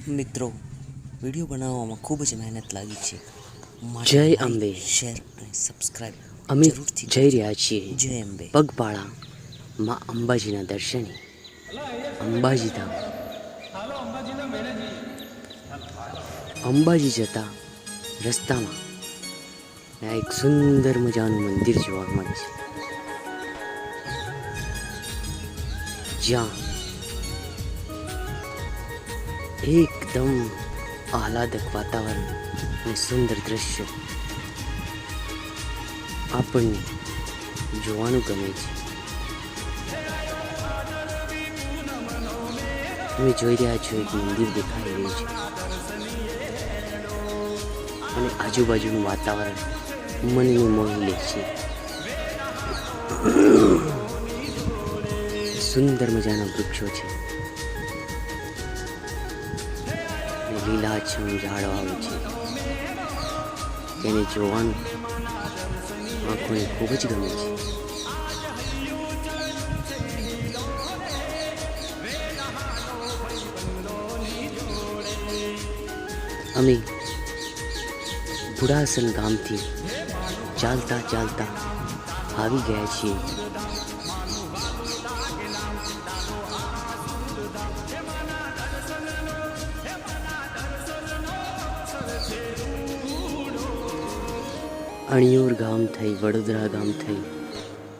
મિત્રો, વિડીયો બનાવવામાં ખૂબ જ મહેનત લાગી છે. જય અંબે. શેર અને સબસ્ક્રાઇબ અમે જરૂરથી જઈ રહ્યા છીએ જય અંબે. પગપાળા માં અંબાજીના દર્શને. અંબાજી ધામ. અંબાજી જતા રસ્તામાં આ એક સુંદર મજાનું મંદિર જોવા મળે છે, જ્યાં એકદમ આહલાદક વાતાવરણ અને સુંદર દ્રશ્યો આપણને જોવાનું ગમે છે. તમે જોઈ રહ્યા છો, એક મંદિર દેખાઈ રહ્યું છે અને આજુબાજુનું વાતાવરણ મનને મોહી લે છે. સુંદર મજાના વૃક્ષો છે અને લીલાછમ ઝાડવાઓ છે. તેને જોવાનું આંખોને ખૂબ જ ગમે છે. અમે બુઢાસન ગામથી ચાલતા ચાલતા આવી ગયા છીએ અણિયોર ગામ થઈ, વડોદરા ગામ થઈ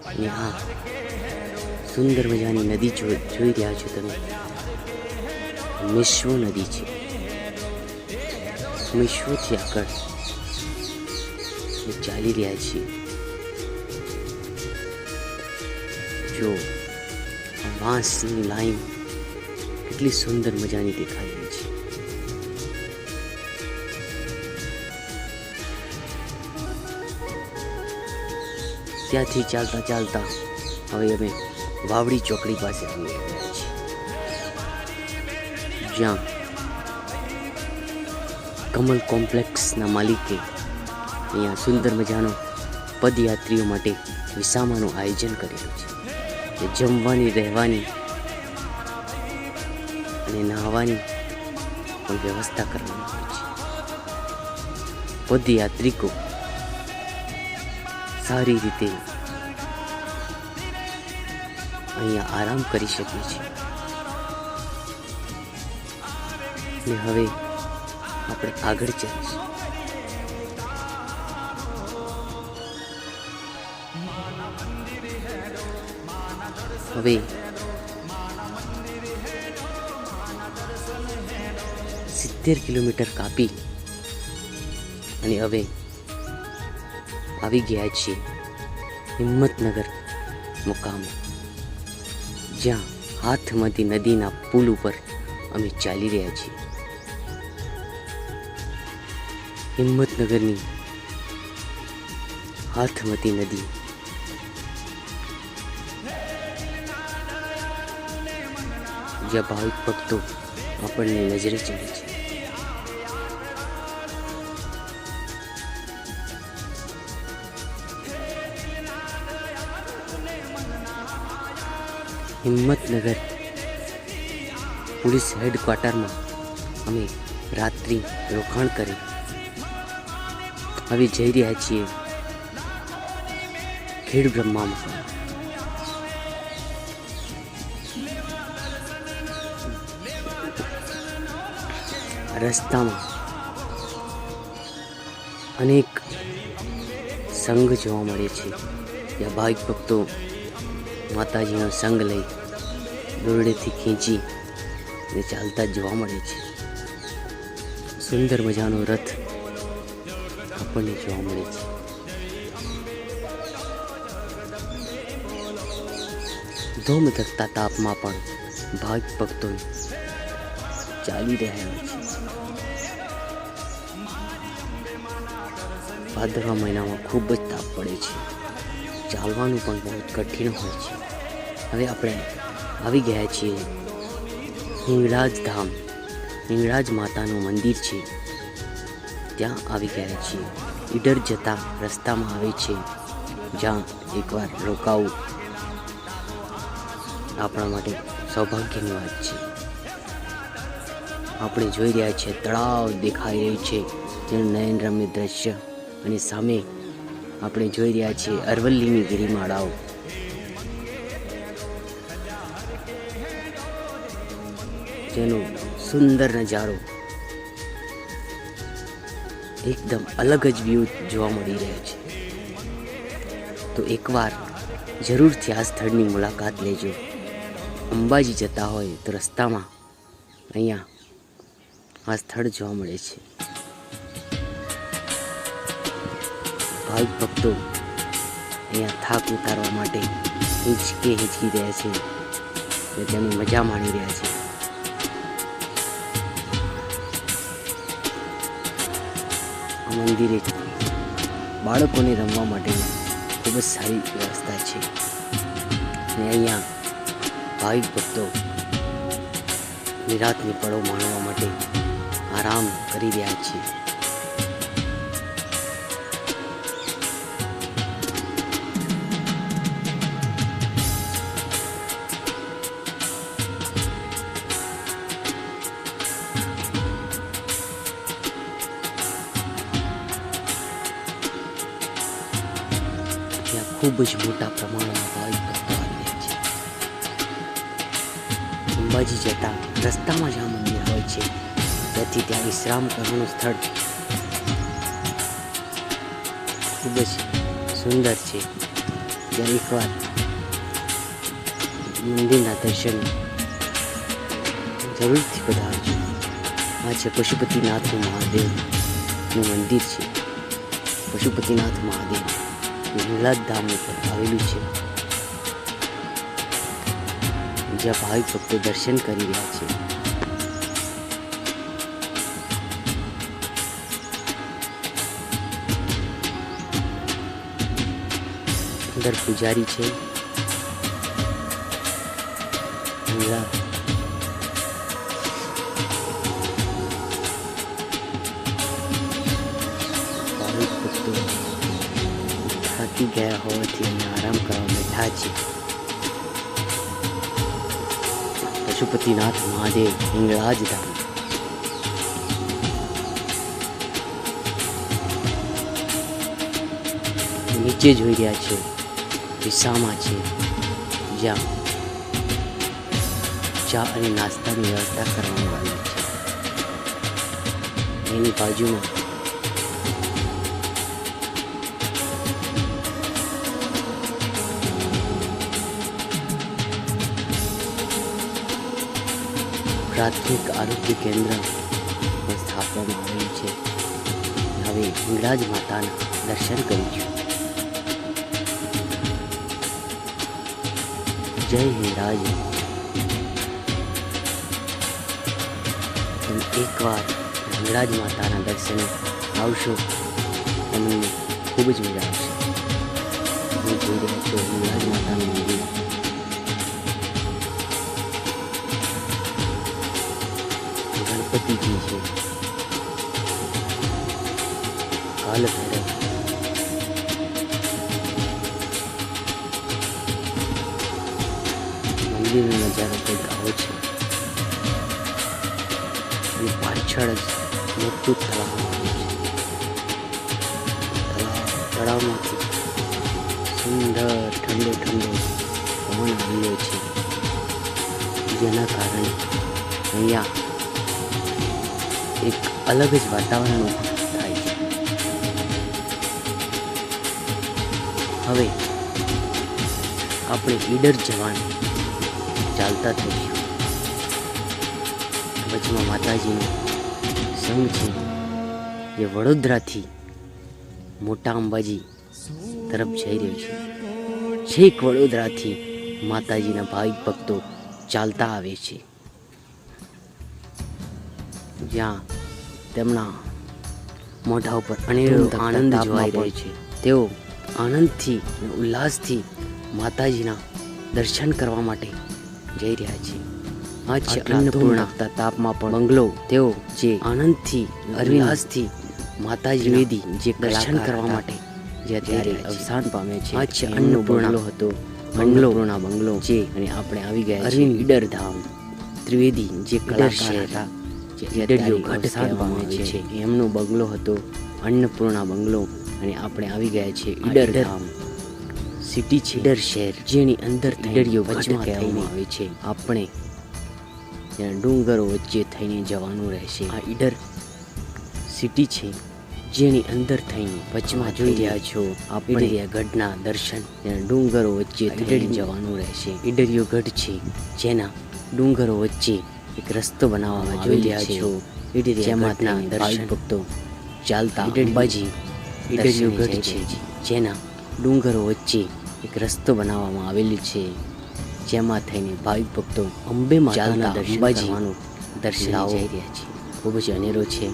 અને આ સુંદર મજાની નદી જોઈ રહ્યા છો તમે. મિશ્વ નદી છે. મિશ્વથી આગળ ચાલી રહ્યા છીએ. જો વાંસની લાઈન કેટલી સુંદર મજાની દેખાઈ રહી છે. ત્યાંથી ચાલતા ચાલતા હવે અમે વાવડી ચોકડી પાસે આવી રહ્યા છીએ, જ્યાં કમલ કોમ્પ્લેક્સના માલિકે અહીંયા સુંદર મજાનો પદયાત્રીઓ માટે વિસામાનું આયોજન કરેલું છે. જમવાની, રહેવાની અને નહાવાની પણ વ્યવસ્થા કરવામાં આવી છે. પદયાત્રિકો સારી રીતે અહીંયા આરામ કરી શકે છે. અને હવે આપણે આગળ ચાલીશું. હવે 70 કિલોમીટર કાપી અને હવે આવી ગયા છીએ હિંમતનગર મુકામે, જ્યાં હાથમતી નદીના પુલ ઉપર અમે ચાલી રહ્યા છીએ. હિંમતનગરની હાથમતી નદી જ્યાં ભાવિક ભક્તો આપણને નજરે ચડે છે. હિંમતનગર પોલીસ હેડક્વાર્ટરમાં અમે રાત્રિ રોકાણ કરી હવે જઈ રહ્યા છીએ ખેડ બ્રહ્મામાં. રસ્તામાં અનેક સંઘ જોવા મળે છે, જ્યાં ભાવિક ભક્તો માતાજીનો સંગ લઈ દોરડેથી ખેંચી અને ચાલતા જોવા મળે છે. સુંદર મજાનો રથ આપણને જોવા મળે છે. ધોમધકતા તાપમાં પણ ભાવિક ભક્તો ચાલી રહ્યા છે. ભાદરવા મહિનામાં ખૂબ જ તાપ પડે છે. ચાલવાનું પણ બહુ કઠિન હોય છે. હવે આપણે આવી ગયા છીએ હિંગળાજ ધામ. હિંગળાજ માતાનું મંદિર છે, ત્યાં આવી ગયા છીએ. ઈડર જતા રસ્તામાં આવે છે, જ્યાં એકવાર રોકાવું આપણા માટે સૌભાગ્યની વાત છે. આપણે જોઈ રહ્યા છીએ તળાવ દેખાઈ રહ્યું છે, જેનું નયનરમ્ય દ્રશ્ય, અને સામે આપણે જોઈ રહ્યા છીએ અરવલ્લીની ગિરિમાળાઓ. જેનો સુંદર નજારો, એકદમ અલગ જ વ્યૂ જોવા મળી રહ્યો છે. તો એકવાર જરૂરથી આ સ્થળની મુલાકાત લેજો. અંબાજી જતા હોય તો રસ્તામાં અહીંયા આ સ્થળ જોવા મળે છે. ભાવિક ભક્તો અહીંયા થાક ઉતારવા માટે હિંચકી રહ્યા છે અને તેની મજા માણી રહ્યા છે. આ મંદિરે બાળકોને રમવા માટેની ખૂબ જ સારી વ્યવસ્થા છે, અને અહીંયા ભાવિક ભક્તો નિરાતની પળો માણવા માટે આરામ કરી રહ્યા છે. ત્યાં ખૂબ જ મોટા પ્રમાણમાં ભાવિક ભક્તો આવી રહ્યા છે. અંબાજી જતા રસ્તામાં જ આ મંદિર હોય છે, તેથી ત્યાં વિશ્રામ કરવાનું સ્થળ ખૂબ જ સુંદર છે. ત્યાં એકવાર મંદિરના દર્શન જરૂરથી પધારજો. આ છે પશુપતિનાથ મહાદેવનું મંદિર છે. પશુપતિનાથ મહાદેવ હિંગળાજ ધામ ઉપર આવેલું છે, જ્યાં ભાવિક ભક્તો દર્શન કરી રહ્યા છે. અંદર પૂજારી છે. ભાવિક ભક્તો થાકી ગયા હોવાથી અમે આરામ કરવા બેઠા છે. પશુપતિનાથ મહાદેવ હિંગળાજ ધામ. નીચે જોઈ રહ્યા છે વિસામા છે, જ્યાં ચા અને નાસ્તાની વ્યવસ્થા કરવામાં આવી છે. એની બાજુમાં પ્રાથમિક આરોગ્ય કેન્દ્ર સ્થાપવામાં આવેલું છે. હવે હિંગળાજ માતાના દર્શન કરીશું. જય હિંગળાજ. તમે એકવાર હિંગળાજ માતાના દર્શને આવશો, તમને ખૂબ જ મજા આવશે. તમે જોઈ રહ્યા છો હિંગળાજ માતાનું મંદિર. ગણપતિજી છે, કાલ ભૈરવ, મંદિરનો નજારો કંઈક આવો છે. અને પાછળ જ મોટું તળાવ આવેલું છે. તળાવમાંથી સુંદર ઠંડો ઠંડો પવન આવી રહ્યો છે, જેના કારણે અહીંયા એક અલગ જ વાતાવરણ થાય છે. હવે આપણે ઈડર જવાનું ચાલતા થઈશું. વચમાં માતાજીનો સંઘ છે, જે વડોદરાથી મોટા અંબાજી તરફ જઈ રહ્યો છે. છેક વડોદરાથી માતાજીના ભાવિક ભક્તો ચાલતા આવે છે, જ્યાં તેમના મોઢા ઉપર અનેરો આનંદ જોવાઈ રહ્યો છે. તેઓ આનંદથી અને ઉલ્લાસથી માતાજીના દર્શન કરવા માટે જઈ રહ્યા છે. આ છે અન્નપૂર્ણા તાપમાં પણ બંગલો. તેઓ જે આનંદથી ઉલ્લાસથી માતાજી વેદી જે દર્શન કરવા માટે જે અત્યારે અવસાન પામે છે. આ છે અન્નપૂર્ણા હતો અન્નપૂર્ણા બંગલો જે, અને આપણે આવી ગયા અરવિંદ ઈડર ધામ ત્રિવેદી જે કલાકાર હતા, જે ઈડરિયો ગઢ કહેવામાં આવે છે. એમનો બંગલો હતો અન્નપૂર્ણા બંગલો. અને આપણે આવી ગયા છીએ ઈડર ધામ. સિટી છે ઈડર શહેર, જેની અંદર ઈડરિયો ગઢ કહેવામાં આવે છે. આપણે ત્યાં ડુંગરો વચ્ચે થઈને જવાનું રહેશે. આ ઈડર સિટી છે, જેની અંદર થઈને વચમાં જોઈ રહ્યા છો આપણે ગઢના દર્શન. ત્યાં ડુંગરો વચ્ચે થઈને જવાનું રહેશે. ઈડરિયો ગઢ છે, જેના ડુંગરો વચ્ચે એક રસ્તો બનાવવામાં જોઈ રહ્યા છો. જેમાંના દર્શન ભક્તો ચાલતા અંબાજી ઈડરિયો ગઢ છે, જેના ડુંગરો વચ્ચે એક રસ્તો બનાવવામાં આવેલી છે, જેમાં થઈને ભાવિક ભક્તો અંબે માતાના અંબાજીનું દર્શન જઈ રહ્યા છે. ખૂબ જ અનેરો છે.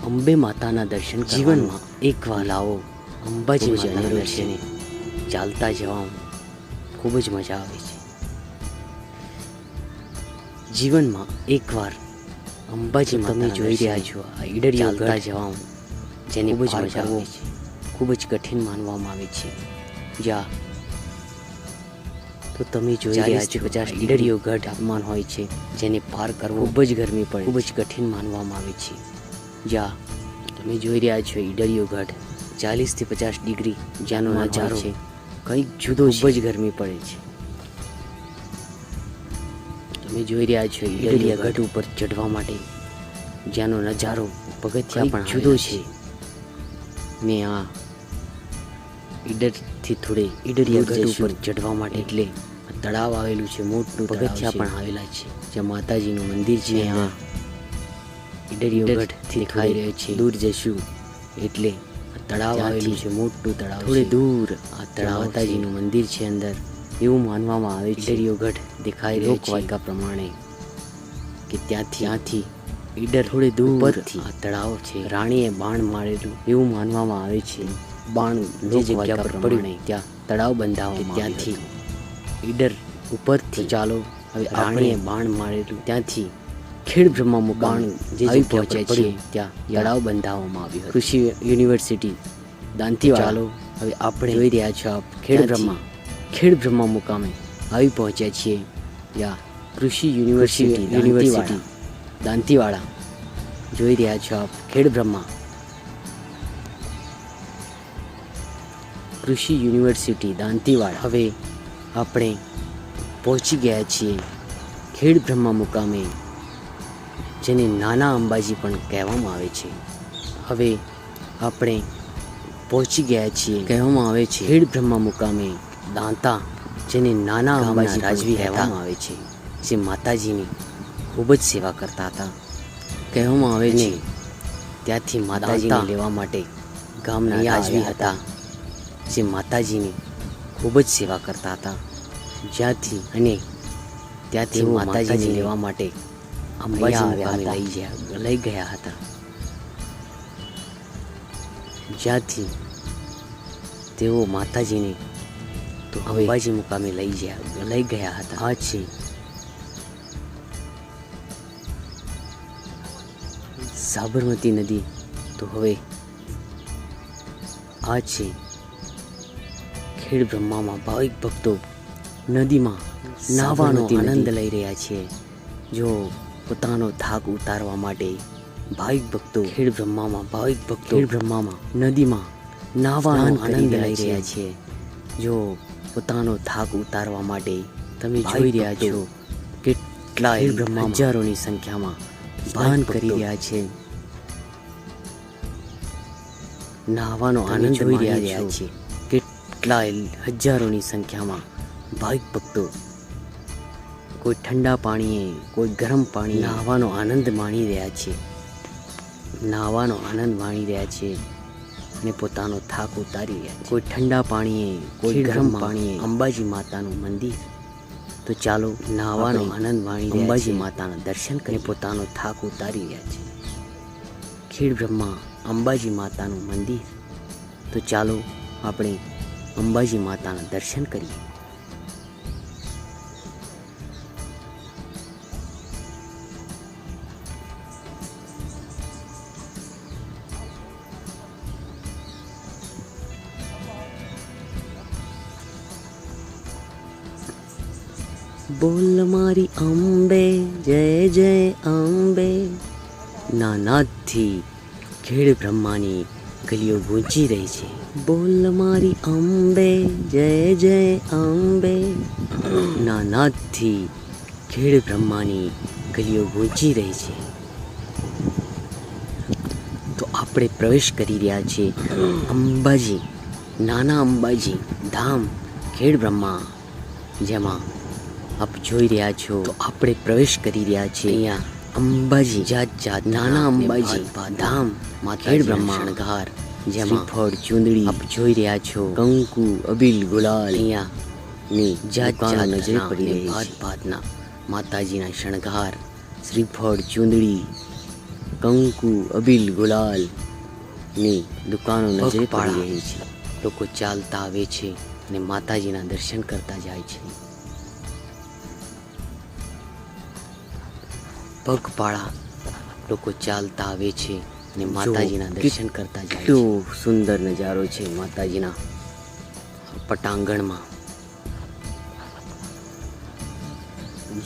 અંબે માતાના દર્શન જીવનમાં એકવાર લાવો. અંબાજી માતાના દર્શને ચાલતા જવામાં ખૂબ જ મજા આવે છે. જીવનમાં એકવાર અંબાજી તમે જોઈ રહ્યા છો આ ઈડરિયો ગઢ જવામાં, જેને ખૂબ જ મજા આવે છે. ખૂબ જ કઠિન માનવામાં આવે છે. જ્યાં તો તમે જોઈ રહ્યા છો 50 ઈડરિયો ગઢ તાપમાન હોય છે, જેને પાર કરવો ખૂબ જ ગરમી પડે, ખૂબ જ કઠિન માનવામાં આવે છે. જ્યાં તમે જોઈ રહ્યા છો ઈડરિયો ગઢ 40 થી 50 ડિગ્રી જ્યાંનો નજારો છે કંઈક જુદો, ખૂબ જ ગરમી પડે છે. તમે જોઈ રહ્યા છો ઈડરિયા ગઢ ઉપર ચઢવા માટે જ્યાંનો નજારો પગથિયા પણ જુદો છે. મેં આ ઈડરથી થોડે ઈડરિયા ગઢ ઉપર ચઢવા માટે એટલે તળાવ આવેલું છે, મોટું પગથિયા પણ આવેલા છે, જ્યાં માતાજીનું મંદિર છે. આ ઈડરિયો ગઢથી દેખાઈ રહ્યો છે. દૂર જશું એટલે તળાવ આવેલું છે, મોટું તળાવ. થોડે દૂર આ તળાવ માતાજીનું મંદિર છે અંદર, એવું માનવામાં આવે છે. ઈડરિયો ગઢ દેખાઈ રહ્યો છે લોકવાયકા પ્રમાણે કે ત્યાંથી ઈડર થોડે દૂરથી આ તળાવ છે. રાણીએ બાણ મારેલું એવું માનવામાં આવે છે. બાણ જે જગ્યા પર પડ્યું ત્યાં તળાવ બંધાવવામાં ત્યાંથી ઈડર ઉપરથી. ચાલો હવે રાણીએ બાણ મારેલું ત્યાંથી ખેડ બ્રહ્મા મુકામ જે જગ્યા પર પડ્યું ત્યાં તળાવ બંધાવવામાં આવ્યું. કૃષિ યુનિવર્સિટી દાંતીવાડા. ચાલો હવે આપણે જોઈ રહ્યા છો ખેડ બ્રહ્મા મુકામે આવી પહોંચ્યા છીએ. યા કૃષિ યુનિવર્સિટી દાંતીવાડા જોઈ રહ્યા છો આપ. ખેડ બ્રહ્મા કૃષિ યુનિવર્સિટી દાંતીવાડા. હવે આપણે પહોંચી ગયા છીએ ખેડ બ્રહ્મા મુકામે, જેને નાના અંબાજી પણ કહેવામાં આવે છે. હવે આપણે પહોંચી ગયા છીએ કહેવામાં આવે છે ખેડ બ્રહ્મા મુકામે દાંતા, જેને નાના અંબાજી રાજવી કહેવામાં આવે છે, જે માતાજીની ખૂબ જ સેવા કરતા હતા. કહેવામાં આવે છે ત્યાંથી માતાજીને લેવા માટે ગામના રાજવી હતા, જે માતાજીની ખૂબ જ સેવા કરતા હતા. ત્યાંથી માતાજીને લેવા માટે અંબાજી લઈ ગયા હતા, જ્યાંથી તેઓ માતાજીને તો અંબાજી મુકામે લઈ ગયા હતા. આ છે સાબરમતી નદી. તો હવે આ છે ખેડ બ્રહ્મામાં ભાવિક ભક્તો નદીમાં નાહવાનો આનંદ લઈ રહ્યા છે. જો પોતાનો થાક ઉતારવા માટે ભાવિક ભક્તો ખેડ બ્રહ્મામાં નદીમાં નાહવાનો આનંદ લઈ રહ્યા છે. જો પોતાનો થાક ઉતારવા માટે તમે જોઈ રહ્યા છો કેટલાય હજારોની સંખ્યામાં સ્નાન કરી રહ્યા છે, નાહવાનો આનંદ જોઈ રહ્યા છે. કેટલાય હજારોની સંખ્યામાં ભાવિક ભક્તો કોઈ ઠંડા પાણીએ, કોઈ ગરમ પાણી નાહવાનો આનંદ માણી રહ્યા છે અને પોતાનો થાક ઉતારી રહ્યા છે. કોઈ ઠંડા પાણીએ, કોઈ ગરમ પાણીએ અંબાજી માતાનું મંદિર. તો ચાલો નાહવાનો આનંદ માણી અંબાજી માતાના દર્શન કરી પોતાનો થાક ઉતારી રહ્યા છે. ખેડ બ્રહ્મા અંબાજી માતાનું મંદિર. તો ચાલો આપણે અંબાજી માતાના દર્શન કરીએ. બોલ મારી અંબે જય જય અંબે. નાનાદથી ખેડ બ્રહ્માની ગલીઓ ગૂંજી રહી છે. બોલ મારી અંબે જય જય અંબે. નાનાદથી ખેડ બ્રહ્માની ગલીઓ ગૂંજી રહી છે. તો આપણે પ્રવેશ કરી રહ્યા છીએ અંબાજી, નાના અંબાજી ધામ ખેડ બ્રહ્મા, જેમાં આપ જોઈ રહ્યા છો. તો આપણે પ્રવેશ કરી રહ્યા છીએ અહીંયા અંબાજી, જાત નાના અંબાજી ધામ ખેડ બ્રહ્મા શણગાર, જેમાં ફળ ચૂંદડી આપ જોઈ રહ્યા છો. કંકુ અબીલ ગુલાલ અહીંયા ની જાત નજરે પડી રહી છે. ભાતના માતાજીના શણગાર, શ્રીફળ ચૂંદડી કંકુ અબીલ ગુલાલ ની દુકાનો નજરે પડી રહી છે. લોકો ચાલતા આવે છે અને માતાજીના દર્શન કરતા જાય છે. પગપાળા લોકો ચાલતા આવે છે અને માતાજીના દર્શન કરતા જાય છે. કેટલો સુંદર નજારો છે માતાજીના પટાંગણમાં.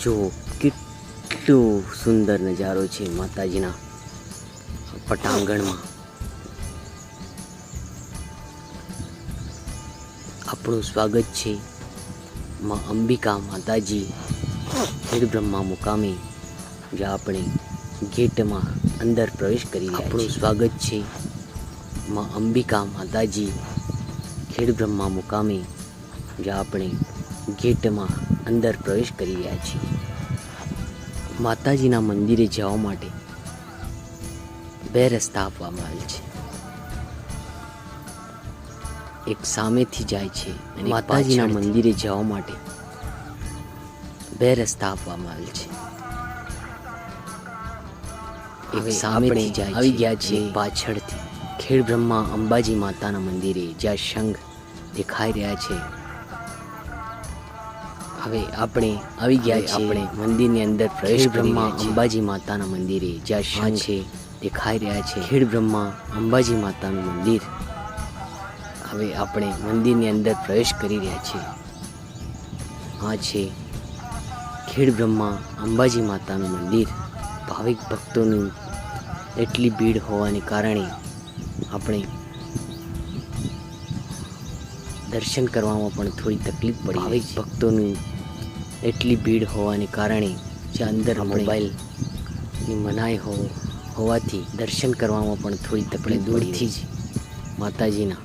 જો કેટલો સુંદર નજારો છે માતાજીના પટાંગણમાં. આપણું સ્વાગત છે માં અંબિકા માતાજી ખેડ બ્રહ્મા મુકામે, જ્યાં આપણે ગેટમાં અંદર પ્રવેશ કરી રહ્યા છીએ. આપણું સ્વાગત છે માં અંબિકા માતાજી ખેડ બ્રહ્મા મુકામે, જ્યાં આપણે ગેટમાં અંદર પ્રવેશ કરી રહ્યા છીએ. માતાજીના મંદિરે જવા માટે 2 રસ્તા આપવામાં આવેલ છે. એક સામેથી જાય છે અને માતાજીના મંદિરે જવા માટે 2 રસ્તા આપવામાં આવેલ છે. એક સામેથી જાય આવી ગયા છે, પાછળથી ખેડ બ્રહ્મા અંબાજી માતાના મંદિરે, જ્યાં શંખ દેખાઈ રહ્યા છે. હવે આપણે આવી ગયા છીએ આપણે મંદિરની અંદર પ્રવેશ. બ્રહ્મા અંબાજી માતાના મંદિરે, જ્યાં શંખ છે દેખાઈ રહ્યા છે. ખેડ બ્રહ્મા અંબાજી માતાનું મંદિર. હવે આપણે મંદિરની અંદર પ્રવેશ કરી રહ્યા છીએ. આ છે ખેડ બ્રહ્મા અંબાજી માતાનું મંદિર. ભાવિક ભક્તોની એટલી ભીડ હોવાને કારણે આપણે દર્શન કરવામાં પણ થોડી તકલીફ પડી. ભાવિક ભક્તોની એટલી ભીડ હોવાને કારણે જ્યાં અંદર મોબાઈલની મનાઈ હોવાથી દર્શન કરવામાં પણ થોડી તકલીફ. દૂરથી જ માતાજીના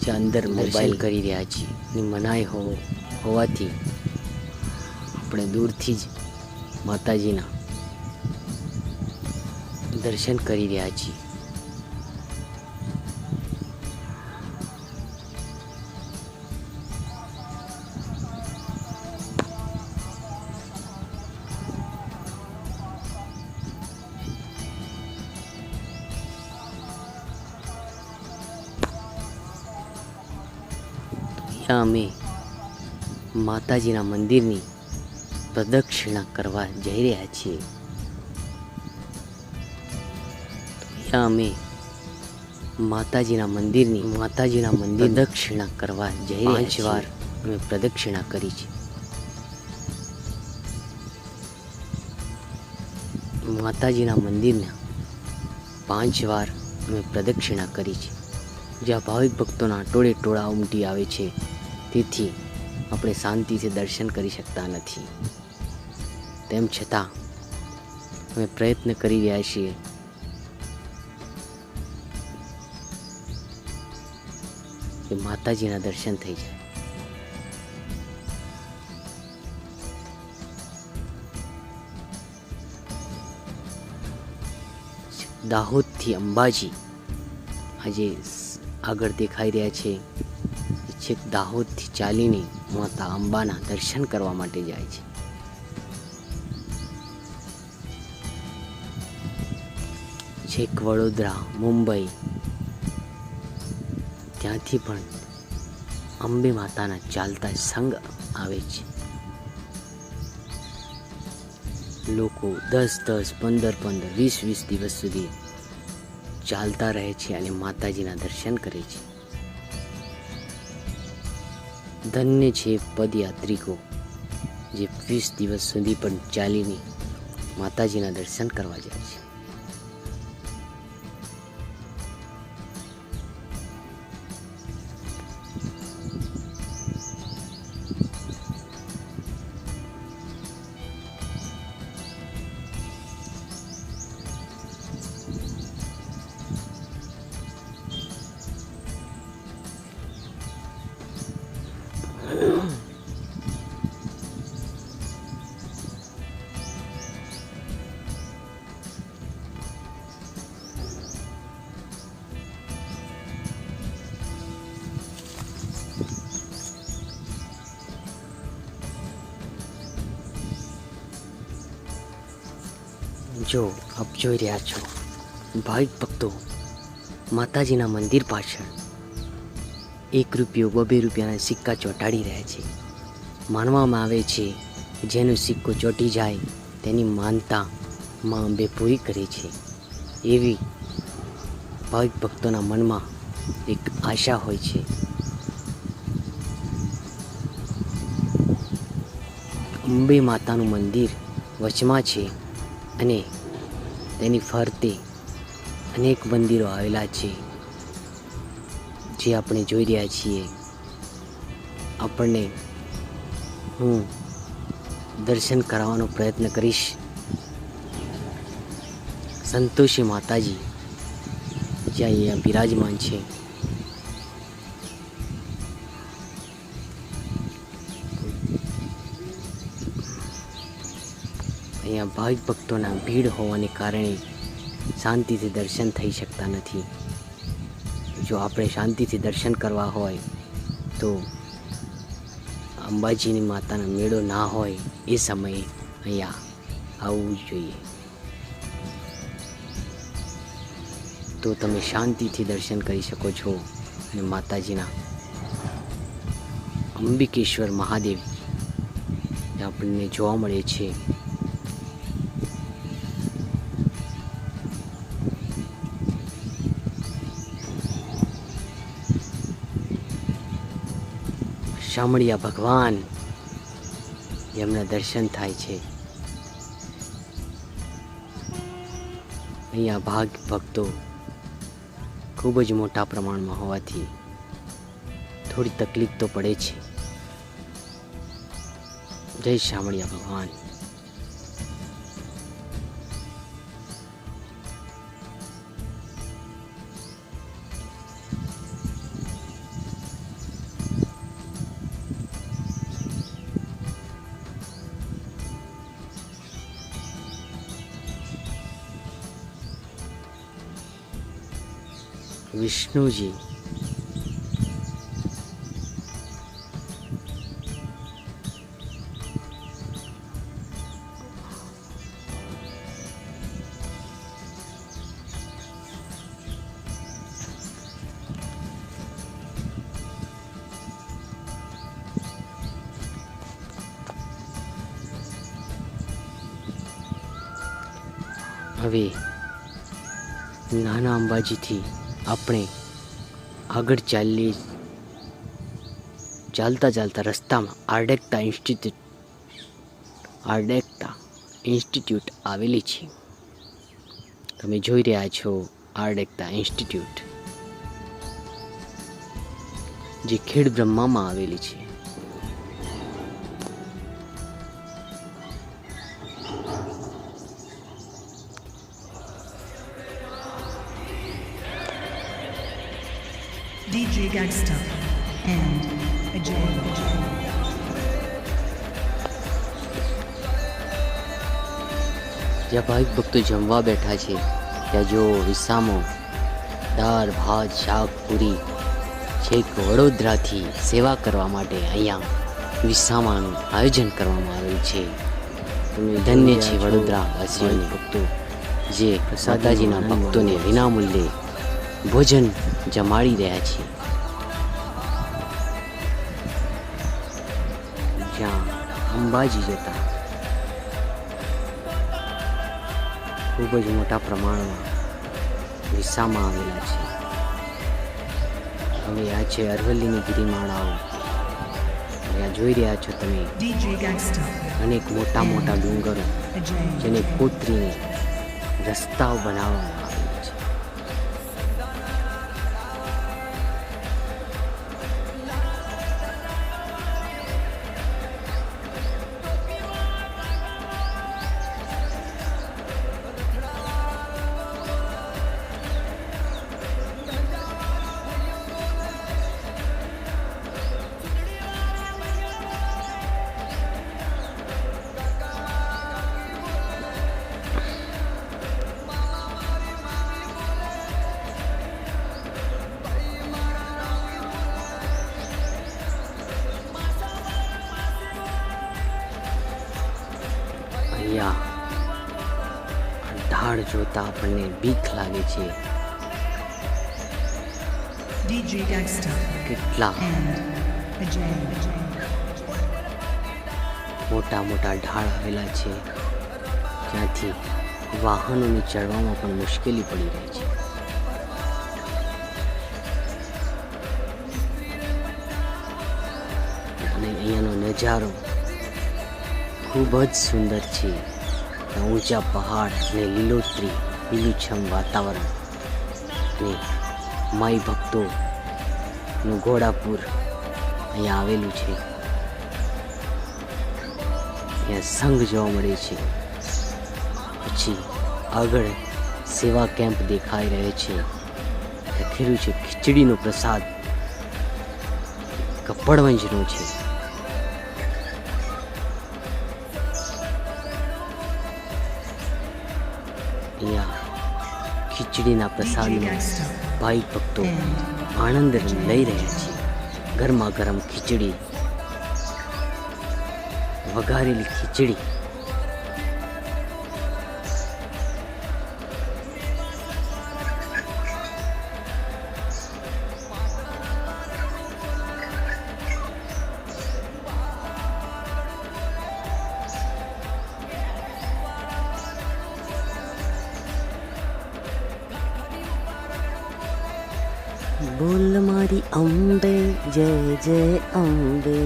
જ્યાં અંદર મોબાઈલ કરી રહ્યા છીએ ની મનાઈ હોવાથી આપણે દૂરથી જ માતાજીના દર્શન કરી રહ્યા છીએ. અમે માતાજીના મંદિરની પ્રદક્ષિણા કરવા જઈ રહ્યા છીએ. અમે માતાજીના મંદિરની પ્રદક્ષિણા કરવા જઈ રહ્યા છીએ. 5 વાર અમે પ્રદક્ષિણા કરી છે. માતાજીના મંદિરના 5 વાર અમે પ્રદક્ષિણા કરી છે. જ્યાં ભાવિક ભક્તોના ટોળે ટોળા ઉમટી આવે છે, તેથી આપણે શાંતિથી દર્શન કરી શકતા નથી. તેમ છતાં અમે પ્રયત્ન કરી રહ્યા છીએ કે માતાજીના દર્શન થઈ જાય. દાહોદથી અંબાજી આજે આગળ દેખાઈ રહ્યા છે. છેક દાહોદથી ચાલીને માતા અંબાના દર્શન કરવા માટે જાય છે. છેક વડોદરા, મુંબઈ, ત્યાંથી પણ અંબે માતાના ચાલતા સંઘ આવે છે. લોકો 10-10, 15-15, 20-20 દિવસ સુધી ચાલતા રહે છે અને માતાજીના દર્શન કરે છે. ધન્ય છે પદયાત્રિકો જે 20 દિવસ સુધી પણ ચાલીને માતાજીના દર્શન કરવા જાય છે. જો આપ જોઈ રહ્યા છો, ભાવિક ભક્તો માતાજીના મંદિર પાછળ 1 રૂપિયો 2 રૂપિયાના સિક્કા ચોંટાડી રહ્યા છે. માનવામાં આવે છે કે જેનો સિક્કો ચોંટી જાય તેની માનતા માં અંબે પૂરી કરે છે. એવી ભાવિક ભક્તોના મનમાં એક આશા હોય છે. અંબે માતાનું મંદિર વચમાં છે અને તેની ફરતે અનેક મંદિરો આવેલા છે જે આપણે જોઈ રહ્યા છીએ. આપણને હું દર્શન કરાવવાનો પ્રયત્ન કરીશ. સંતોષી માતાજી જ્યાં અહીંયા બિરાજમાન છે. અહીંયા ભાવિક ભક્તોના ભીડ હોવાને કારણે શાંતિથી દર્શન થઈ શકતા નથી. જો આપણે શાંતિથી દર્શન કરવા હોય તો અંબાજીની માતાનો મેળો ના હોય એ સમયે અહીંયા આવવું જોઈએ. તો તમે શાંતિથી દર્શન કરી શકો છો અને માતાજીના અંબિકેશ્વર મહાદેવ આપણને જોવા મળે છે. શામળિયા ભગવાન જેમના દર્શન થાય છે. અહીંયા ભાગ ભક્તો ખૂબ જ મોટા પ્રમાણમાં હોવાથી થોડી તકલીફ તો પડે છે. જય શામળિયા ભગવાન. વિષ્ણુજી હવે નાના અંબાજીથી આપણે આગળ ચાલતા રસ્તામાં આર્ડેક્ટા ઇન્સ્ટિટ્યૂટ આવેલી છે. તમે જોઈ રહ્યા છો આર્ડેક્ટા ઇન્સ્ટિટ્યૂટ જે ખેડ બ્રહ્મામાં આવેલી છે. DJ Gangsta and Ajay. જ્યાં ભાવિક ભક્તો જમવા બેઠા છે ત્યાં જો વિસામો દાળ ભાત શાક પૂરી છેક વડોદરાથી સેવા કરવા માટે અહીંયા વિસામાનું આયોજન કરવામાં આવેલ છે. ધન્ય છે વડોદરા વાસીઓને ભક્તો જે માતાજીના ભક્તોને વિનામૂલ્યે ભોજન જમાડી રહ્યા છે. જ્યાં અંબાજી જતા ખૂબ જ મોટા પ્રમાણમાં વિસામાં આવેલા છે. હવે આ છે અરવલ્લીની ગિરિમાળાઓ. ત્યાં જોઈ રહ્યા છો તમે DJ Gangster. અનેક મોટા મોટા ડુંગરો Ajay. જેને કોતરીને રસ્તાઓ બનાવવામાં આવેલા છે. અહીંયા ઢાળ જોતા આપણને બીક લાગે છે. DJ Gangster. કેટલા And Ajay. મોટા મોટા ઢાળ આવેલા છે જ્યાંથી વાહનોને ચડવામાં પણ મુશ્કેલી પડી રહી છે. અને અહીંયાનો નજારો ખૂબ જ સુંદર છે. ત્યાં ઊંચા પહાડ અને લીલોતરી, લીલુંછમ વાતાવરણ અને માઈ ભક્તોનું ઘોડાપુર અહીંયા આવેલું છે. ત્યાં સંઘ જોવા મળે છે. પછી આગળ સેવા કેમ્પ દેખાઈ રહે છે. લખેલું છે ખીચડીનો પ્રસાદ કપડવંજનો છે. અહીંયા ખીચડીના પ્રસાદનો ભાઈ ભક્તો આનંદ લઈ રહ્યા છે. ગરમા ગરમ ખીચડી, વઘારેલી ખીચડી. બોલ મારી અંબે જય જય અંબે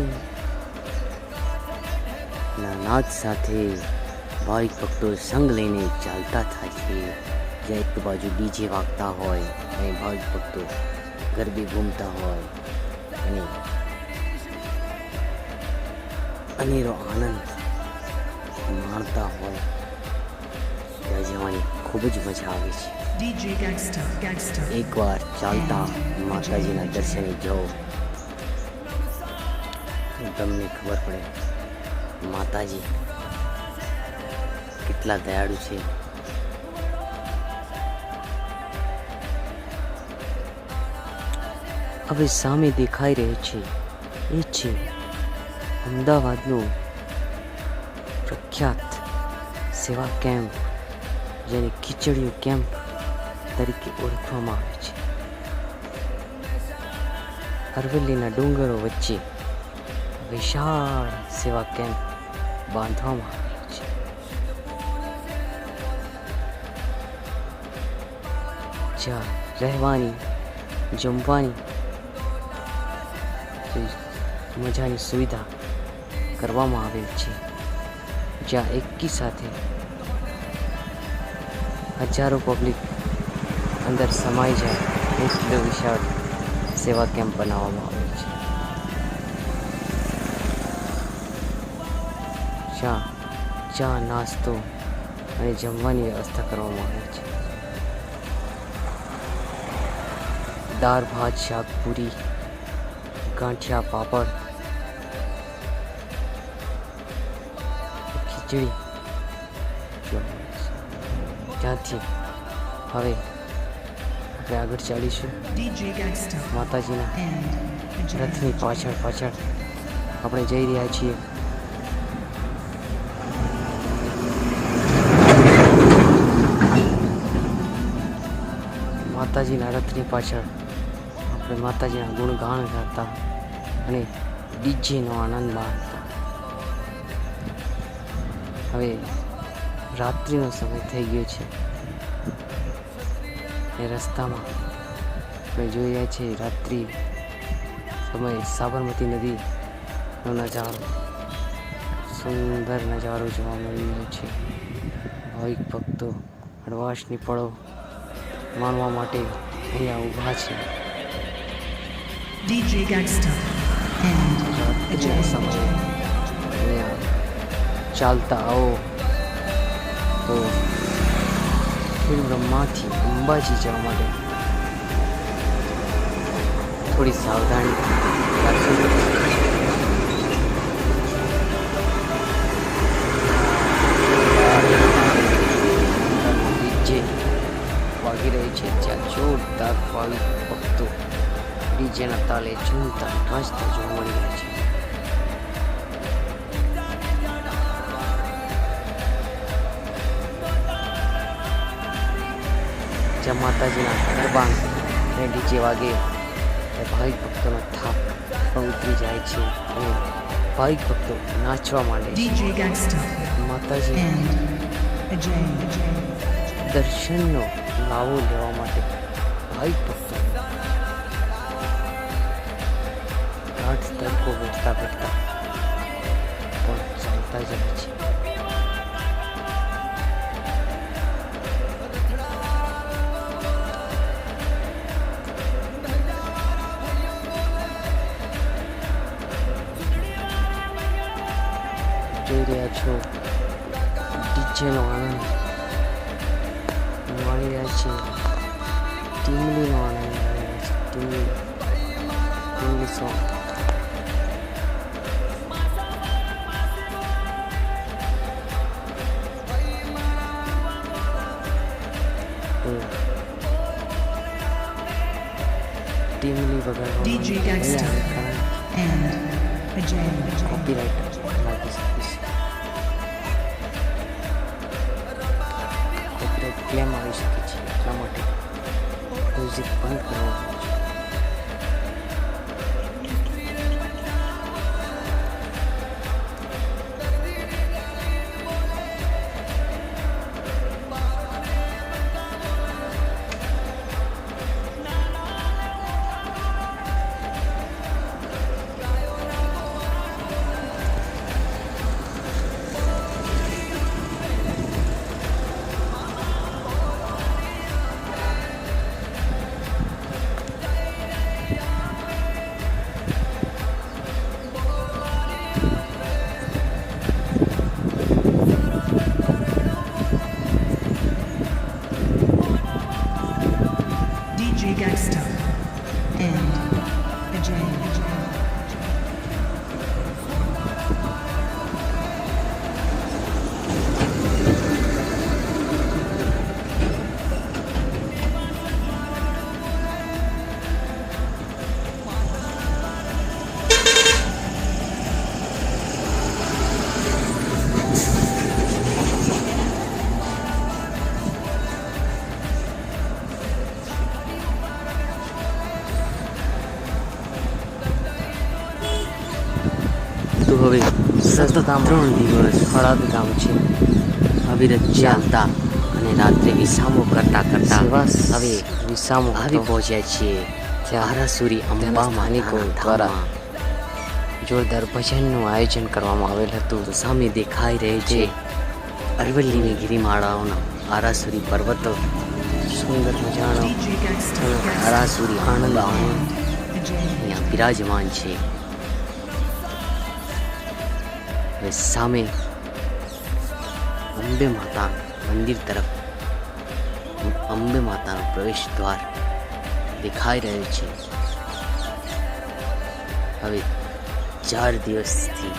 ના નાદ સાથે ભાઈ ભક્તો સંગ લઈને ચાલતા થાય છે. જ્યાં એક બાજુ ડીજે વાગતા હોય અને ભાઈ ભક્તો ગરબે ઘૂમતા હોય અને અનેરો આનંદ માણતા હોય ત્યાં જવાની ખૂબ જ મજા આવે છે. DJ Gangster. એકવાર ચાલતા માતાજીના દર્શને જાઓ તો તમને ખબર પડે માતાજી કેટલા દયાળુ છે. હવે સામે દેખાઈ રહ્યો છે એ છે અમદાવાદનું પ્રખ્યાત સેવા કેમ્પ, જેને ખીચડીઓ કેમ્પ તરીકે ઓળખવામાં આવે છે. અરવલ્લીના ડુંગરો વચ્ચે વિશાળ સેવા કેમ્પ બાંધવામાં આવેલો છે. જ્યાં રહેવાની, જમવાની મજાની સુવિધા કરવામાં આવેલ છે. જ્યાં એકી સાથે હજારો પબ્લિક અંદર સમાઈ જાય એટલો વિશાળ સેવા કેમ્પ બનાવવામાં આવે છે. ચા નાસ્તો અને જમવાની વ્યવસ્થા કરવામાં આવે છે. દાળ ભાત, શાક, પૂરી, ગાંઠિયા, પાપડ, ખીચડી. ત્યાંથી હવે આપણે આગળ ચાલીશું. DJ Gangster. માતાજીના And Ajay. રથની પાછળ આપણે જઈ રહ્યા છીએ. માતાજીના રથની પાછળ આપણે માતાજીના ગુણગાન ગાતા અને ડીજેનો આનંદ માણતા. હવે રાત્રિનો સમય થઈ ગયો છે. એ રસ્તામાં આપણે જોઈ રહ્યા છીએ રાત્રિ સમયે સાબરમતી નદી નો નજારો, સુંદર નજારો જોવા મળી રહ્યો છે. ભાવિક ભક્તો હળવાશની પળો માણવા માટે અહીંયા ઊભા છે. DJ Gangsta and રાત્રિના Ajay. સમયે અહીંયા ચાલતા આવો તો બ્રહ્માથી અંબાજી જવા માટે થોડી સાવધાની રાખવી. ડીજે વાગી રહી છે, જ્યાં જોરદાર ભાવિક ભક્તો ડીજેના તાલે ઝૂમતા નાચતા જોવા મળી રહ્યા છે. જ્યાં માતાજીના ગરબા અને ડીજે વાગે ત્યારે ભાવિક ભક્તોનો થાક પણ ઉતરી જાય છે અને ભાવિક ભક્તો નાચવા માંડે છે. DJ Gangsta માતાજી and Ajay. દર્શનનો લાવો લેવા માટે ભાવિક ભક્તો ગાઢ તડકો વેઠતા વેઠતા પણ ચાલતા જાય છે. જોઈ રહ્યા છો ડીજેનો આનંદ માણી રહ્યા છે. ટીમલીનો આનંદ માણી રહ્યા છે. Timli song Timli DJ Gangsta વગાડવા and Ajay. કોપીરાઇટ લાગી શકે છે. કોપીરાઇટ ક્લેમ આવી શકે છે, એટલા માટે મ્યુઝિક બંધ કરવાનું છે. DJ Gangsta and Ajay. તો હવે સતત 3 દિવસ હળદગામ છે અવિરત ચાલતા અને રાત્રે વિસામો કરતા કરતા હવે વિસામો આવી પહોંચ્યા છીએ જ્યાં આરાસુરી અંબા માલિકો દ્વારા જોરદાર ભજનનું આયોજન કરવામાં આવેલ હતું. તો સામે દેખાઈ રહે છે અરવલ્લીની ગિરિમાળાઓના આરાસુરી પર્વતો. સુંદર મજાનો DJ Gangsta Arasuri Anand and Ajay. અહીંયા બિરાજમાન છે. હવે સામે અંબે માતા મંદિર તરફ અંબે માતાનો પ્રવેશ દ્વાર દેખાઈ રહ્યો છે. હવે 4 દિવસથી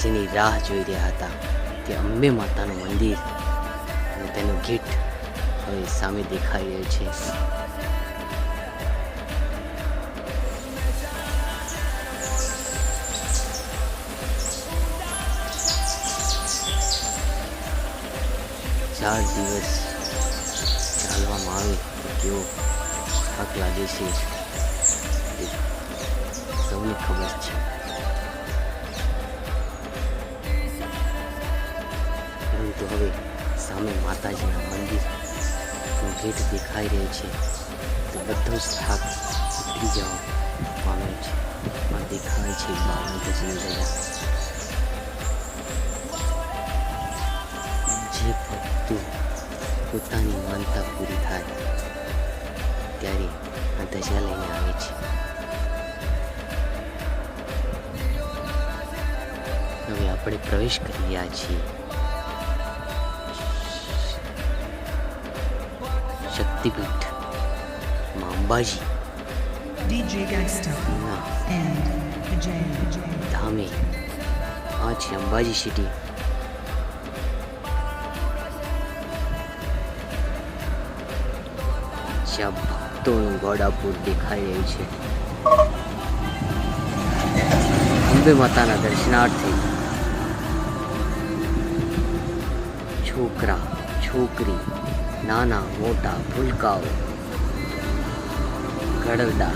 જેની રાહ જોઈ રહ્યા હતા તે અંબે માતાનું મંદિર અને તેનો ગેટ હવે સામે દેખાઈ રહ્યો છે. ચાર દિવસ ચાલવામાં આવે તો કેવો થાક લાગે છે એ સૌને ખબર છે. પરંતુ હવે સામે માતાજીના મંદિરનો ગેટ દેખાઈ રહ્યો છે તો બધો જ થાક ઉતરી જવા પામે છે. માં દેખાય છે 52 ગજની ધજા. જે ભક્તો પોતાની માનતા પૂરી થાય ત્યારે આ ધજા લઈને આવે છે. હવે આપણે પ્રવેશ કરી રહ્યા છીએ શક્તિપીઠ માં અંબાજી DJ Gangster ના and Ajay. ધામે. આ છે અંબાજી સિટી. જ્યાં ભક્તોનું ઘોડાપુર દેખાઈ રહ્યું છે. અંબે માતાના દર્શનાર્થે છોકરા છોકરી નાના મોટા ભૂલકાઓ ગળરડા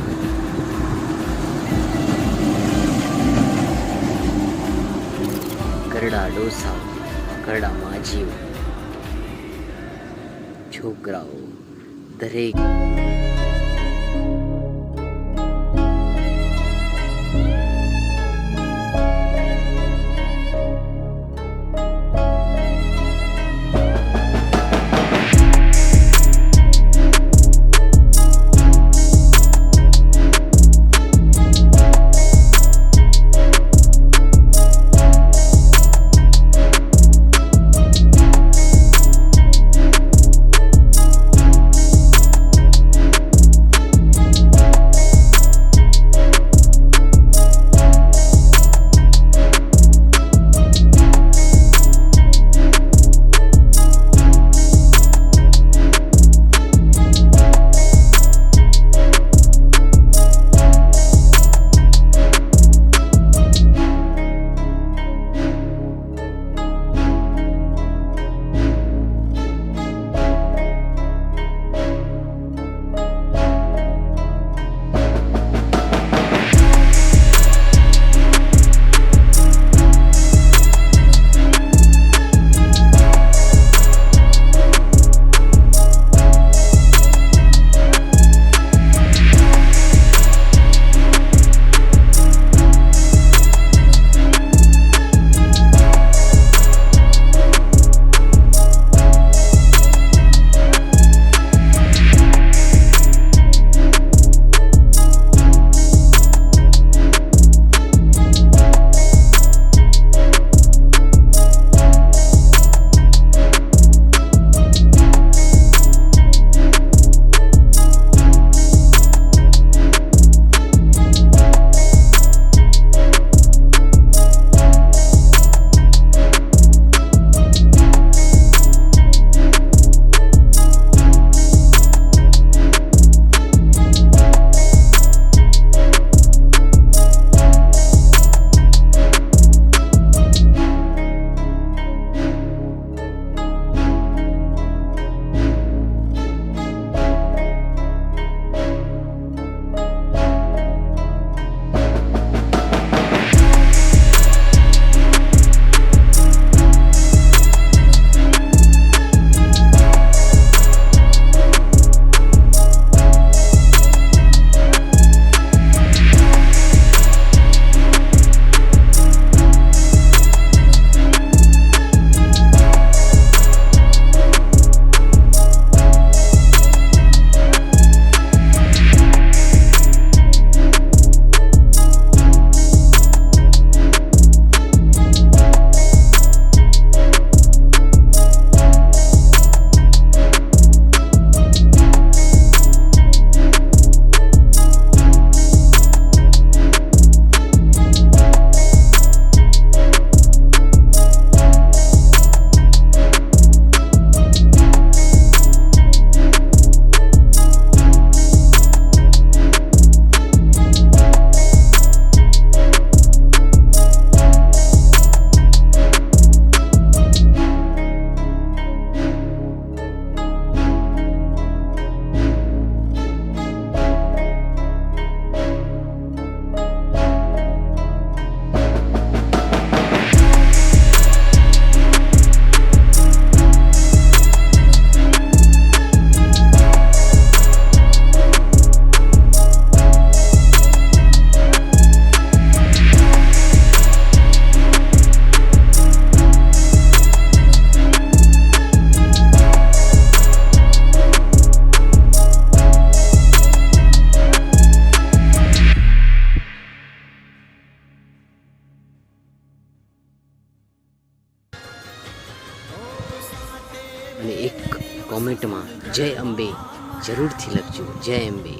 ગરડા ડોસા ગરડા માજીઓ છોકરાઓ દરેક અને એક કોમેન્ટમાં જય અંબે જરૂરથી લખજો. જય અંબે.